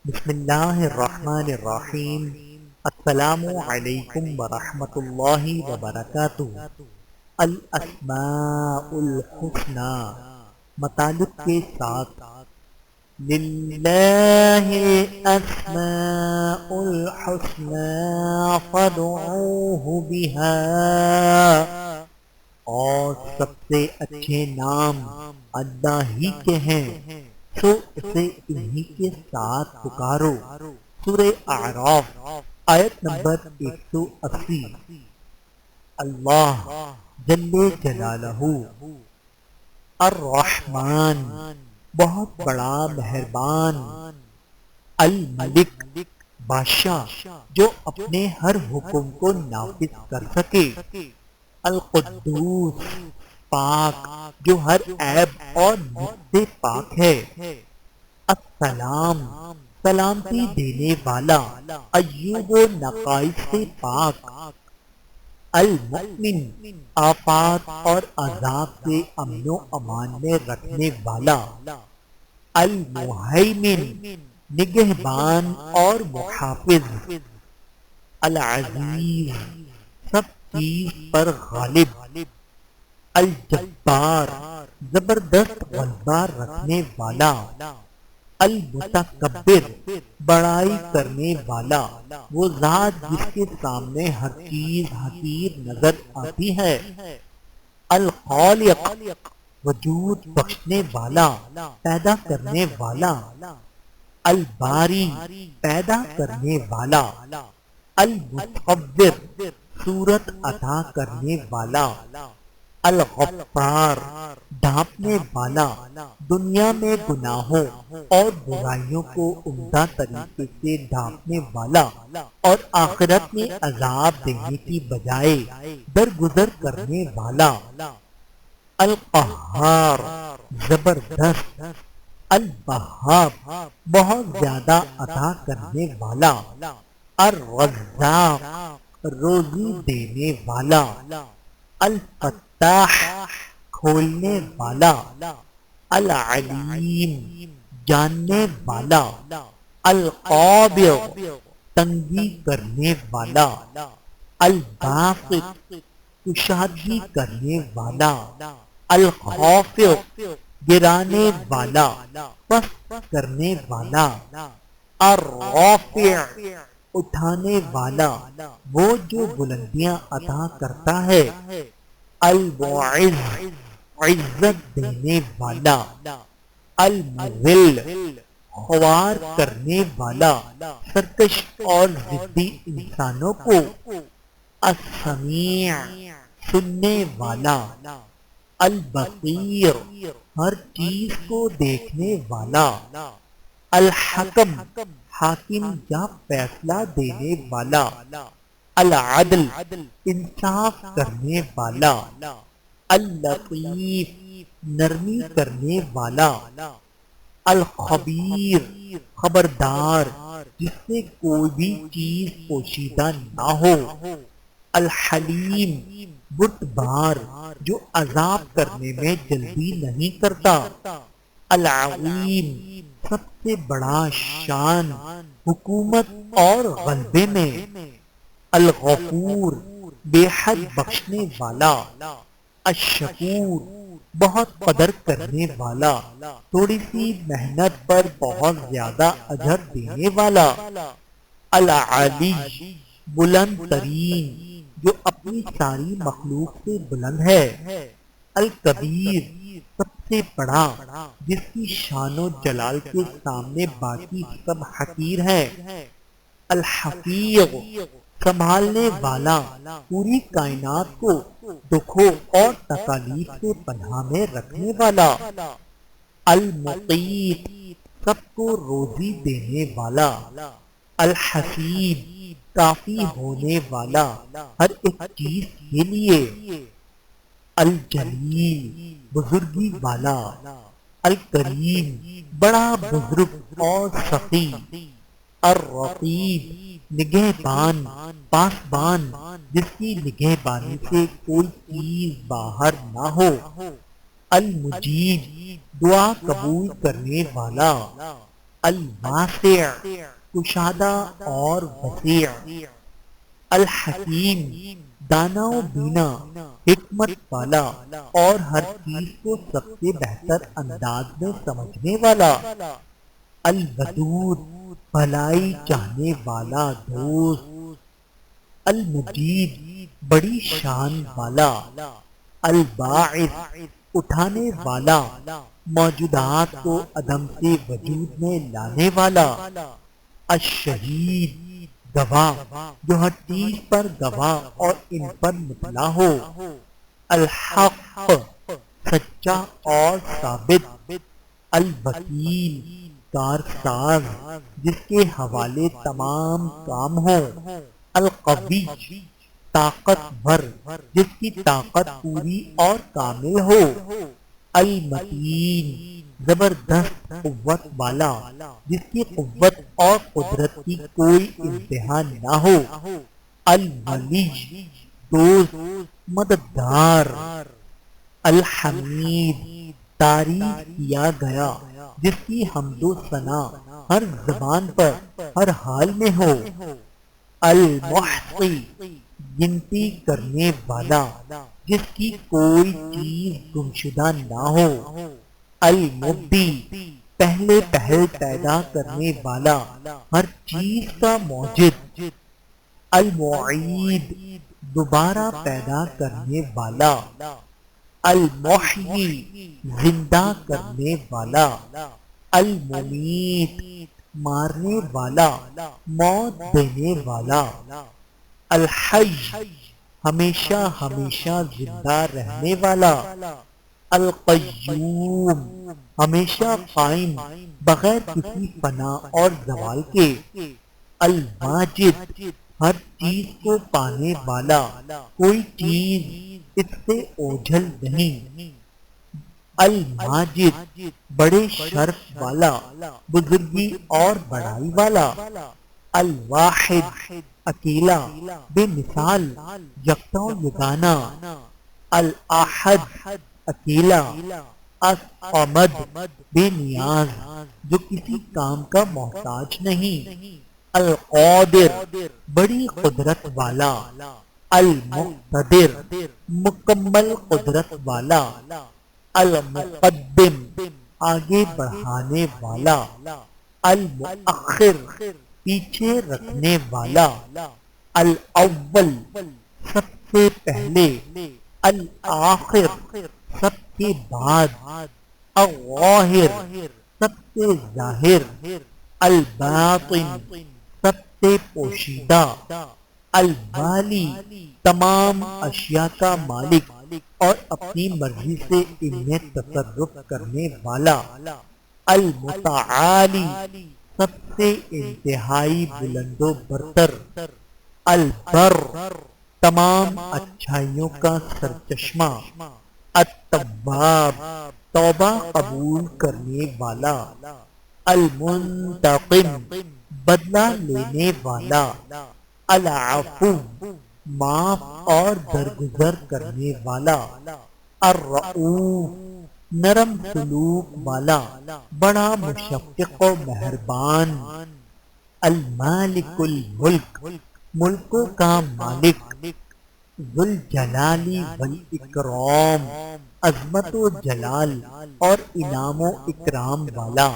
بسم اللہ الرحمن الرحیم۔ السلام علیکم ورحمۃ اللہ وبرکاتہ۔ الاسماء الحسنی مطالب کے ساتھ للہ الاسماء الحسنی فادعوہ بہا، اور سب سے اچھے نام اللہ ہی کے ہیں، سو اسے انہی کے ساتھ پکارو۔ سورہ اعراف آیت نمبر 180۔ اللہ جل جلالہ الرحمن بہت بڑا مہربان، الملک بادشاہ جو اپنے ہر حکم کو نافذ کر سکے، القدوس پاک جو ہر عیب اور نقص سے پاک ہے، السلام سلامتی دینے والا، ایوب و نقائص سے پاک، المؤمن آفات اور عذاب سے امن و امان میں رکھنے والا، المہیمن نگہبان اور محافظ، العزیز سب چیز پر غالب، الجبار زبردست غلبہ رکھنے والا، المتکبر بڑائی کرنے والا، وہ ذات جس کے سامنے ہر چیز حقیر نظر آتی ہے، الخالق وجود بخشنے والا، پیدا کرنے والا، الباری پیدا کرنے والا، المصور صورت عطا کرنے والا، الغفار ڈھانپنے والا، دنیا میں گناہوں اور برائیوں کو عمدہ طریقے سے ڈھانپنے والا اور آخرت میں عذاب دینے کی بجائے درگزر کرنے والا، القہار زبردست، الوہاب بہت زیادہ عطا کرنے والا، الرزاق روزی دینے والا، الفتاح کھولنے والا، العلیم جاننے والا، القابض تنگی کرنے والا، الباسط کشادگی کرنے والا، الخافض گرانے والا پست کرنے والا، الرافع اٹھانے والا وہ جو بلندیاں عطا کرتا ہے، المعز عزت دینے والا، المذل خوار کرنے والا سرکش اور ضدی انسانوں کو، السمیع سننے والا، البصیر ہر چیز کو دیکھنے والا، الحکم حاکم یا فیصلہ دینے والا، العدل انصاف کرنے والا، اللطیف نرمی کرنے والا، الخبیر خبردار جس سے کوئی بھی چیز پوشیدہ نہ ہو، الحلیم بردبار جو عذاب کرنے میں جلدی نہیں کرتا، العظیم سب سے بڑا شان حکومت اور غلبے میں، الغفور بے حد بخشنے والا، الشکور بہت قدر کرنے والا، تھوڑی سی محنت پر بہت زیادہ اجر دینے والا، العالی بلند ترین جو اپنی ساری مخلوق سے بلند ہے، الکبیر سب سے بڑا جس کی شان و جلال کے سامنے باقی سب حقیر ہے، الحفیظ سنبھالنے والا پوری کائنات کو دکھوں اور تکالیف سے پناہ میں رکھنے والا، المقیت سب کو روزی دینے والا، الحسیب کافی ہونے والا ہر ایک چیز کے لیے، الجلیل بزرگی والا، الکریم بڑا بزرگ اور سخی، الرقیب نگہبان پاسبان جس کی نگہبانی سے کوئی چیز باہر نہ ہو، المجیب دعا قبول کرنے والا، الواسع کشادہ اور وسیع، الحکیم دانا و بینا حکمت والا اور ہر چیز کو سب سے بہتر انداز میں سمجھنے والا، الودود بھلائی چاہنے والا دوست، المجید بڑی شان والا، الباعث اٹھانے والا موجودات کو عدم سے وجود میں لانے والا، الشہید گواہ جو ہر چیز پر گواہ اور ان پر مطلع ہو، الحق سچا اور ثابت، الوکیل کارساز جس کے حوالے تمام کام ہوں، القوی طاقتور جس کی طاقت پوری اور کامل ہو، المتین زبردست قوت والا جس کی قوت اور قدرت کی کوئی انتہا نہ ہو، الولی دوست مددگار، الحمید تعریف کیا گیا جس کی حمد و ثنا ہر زبان پر ہر حال میں ہو، المحصی گنتی کرنے والا جس کی کوئی چیز گمشدہ نہ ہو، المبدی پہلے پہل پیدا کرنے والا ہر چیز کا موجد، المعید دوبارہ پیدا کرنے والا، المحیی زندہ کرنے والا، الممیت مارنے والا موت دینے والا، الحی ہمیشہ ہمیشہ زندہ رہنے والا، القیوم ہمیشہ قائم بغیر کسی فنا اور زوال کے، الماجد ہر چیز کو پانے والا کوئی چیز اس سے اوجھل نہیں، الماجد بڑے شرف والا بزرگی اور بڑائی والا، الواحد اکیلا بے مثال یکتا و یگانہ، الاحد اکیلا، الصمد بے نیاز جو کسی کام کا محتاج نہیں، القادر بڑی قدرت والا، المقتدر مکمل قدرت والا، المقدم آگے بڑھانے والا، المؤخر پیچھے رکھنے والا، الاول سب سے پہلے، الآخر سب کے بعد، الظاہر سب سے ظاہر، الباطن سب سے پوشیدہ، الوالی تمام اشیاء کا مالک اور اپنی مرضی سے ان میں تصرف کرنے والا، المتعالی سب سے انتہائی بلند و برتر، البر تمام اچھائیوں کا سرچشمہ، التواب توبہ قبول کرنے والا، المنتقم بدلہ لینے والا، العفو معاف اور درگزر کرنے والا، الرؤوف نرم سلوک والا بڑا مشفق و مہربان، المالک الملک ملکوں کا مالک، ذوالجلال والاکرام عظمت و جلال اور انعام و اکرام والا،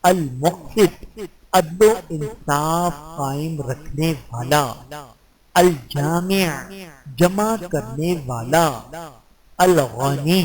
المقسط عدل و انصاف قائم رکھنے والا، الجامع جمع کرنے والا، الغنی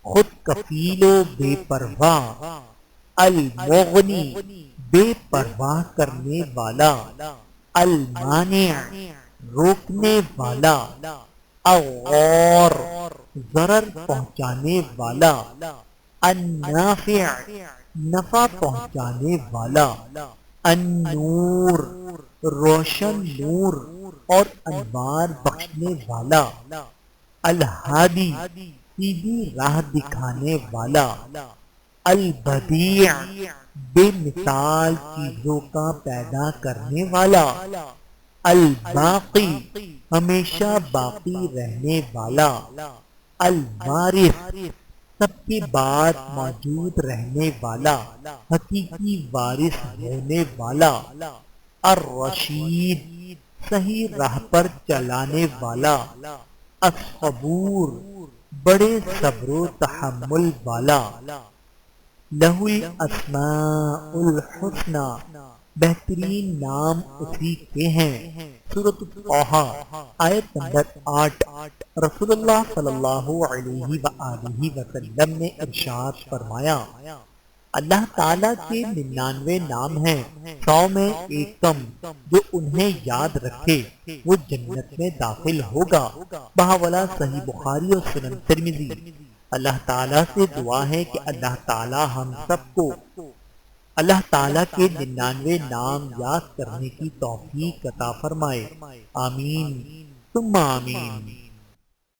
خود کفیل و بے پرواہ، المغنی بے پرواہ کرنے والا، المانع روکنے والا، الغار ضرر پہنچانے والا، النافع نفع پہنچانے والا، النور روشن نور اور انوار بخشنے والا، الہادی سیدھی راہ دکھانے والا، البدیع بے مثال چیزوں کا پیدا کرنے والا، الباقی ہمیشہ باقی رہنے والا، الوارث سب کے بعد موجود رہنے والا، حقیقی وارث ہونے والا، الرشید صحیح راہ پر چلانے والا، الصبور بڑے صبر و تحمل والا، لہ الاسماء الحسنی بہترین نام اسی کے ہیں۔ سورۃ طٰہٰ آیت نمبر 8۔ رسول اللہ صلی اللہ علیہ وآلہ وسلم نے ارشاد فرمایا، اللہ تعالیٰ کے 99 نام ہیں، 100 میں ایک کم، جو انہیں یاد رکھے وہ جنت میں داخل ہوگا۔ بحوالہ صحیح بخاری اور سنن ترمذی۔ اللہ تعالیٰ سے دعا ہے کہ اللہ تعالیٰ ہم سب کو اللہ تعالیٰ کے 99 نام یاد کرنے کی توفیق عطا فرمائے۔ آمین ثم آمین۔